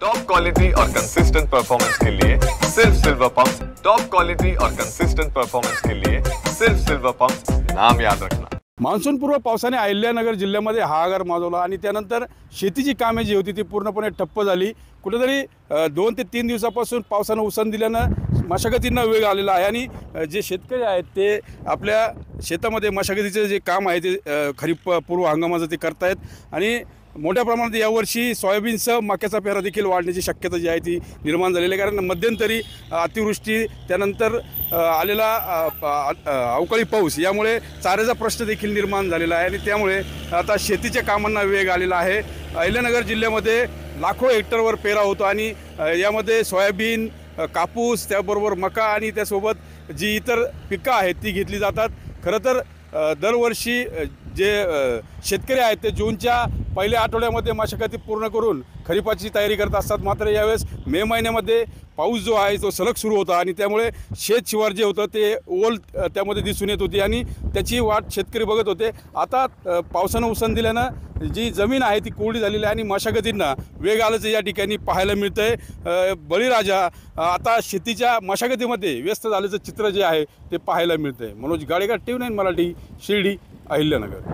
Top quality और consistent performance के लिए सिर्फ सिल्वर पंप। टॉप क्वालिटी और कंसिस्टेंट परफॉर्मेंस के लिए सिर्फ सिल्वर पंप, नाम याद रखना। मान्सूनपूर्व पावसाने अहिल्यानगर जिल्ह्यामध्ये हाहाकार माजवला आणि त्यानंतर शेतीची कामे जी होती ती पूर्णपणे ठप्प झाली। कुठेतरी 2 ते 3 दिवसापासून पावसानं उसंत दिल्यानं मशागतींना वेग आलेला आहे आणि जे शेतकरी आहेत ते आपल्या शेतामध्ये मशागतीचे जे काम आहे ते खरीप पूर्व हंगामाचं ते करतायत आणि मोठ्या प्रमाणात यावर्षी सोयाबीनसह मक्याचा पेरा देखील वाढण्याची शक्यता जी आहे ती निर्माण झालेली आहे। कारण मध्यंतरी अतिवृष्टी त्यानंतर आलेला अवकाळी पाऊस यामुळे चाऱ्याचा प्रश्न देखील निर्माण झालेला आहे आणि त्यामुळे आता शेतीच्या कामांना वेग आलेला आहे। अहिल्यानगर जिल्ह्यामध्ये लाखो हेक्टरवर पेरा होतो आणि यामध्ये सोयाबीन, कापूस, त्याबरोबर मका आणि त्यासोबत जी इतर पिकं आहेत ती घेतली जातात। खरं तर दरवर्षी जे शेतकरी आहेत ते जूनच्या पहिल्या आठवड्यामध्ये मशागती पूर्ण करून खरीपाची तयारी करत असतात। मात्र यावेळेस मे महिन्यामध्ये पाऊस जो आहे तो सलग सुरू होता आणि त्यामुळे शेत शिवार जे होतं ते ओल त्यामध्ये दिसून येत होती आणि त्याची वाट शेतकरी बघत होते। आता पावसानं उसंत दिल्यानं जी जमीन आहे ती कोरडी झालेली आहे आणि मशागतींना वेग आल्याचं या ठिकाणी पाहायला मिळतंय। बळीराजा आता शेतीच्या मशागतीमध्ये व्यस्त झाल्याचं चित्र जे आहे ते पाहायला मिळतंय। मनोज गाडेकर, TV9 मराठी, शिर्डी, अहिल्यानगर।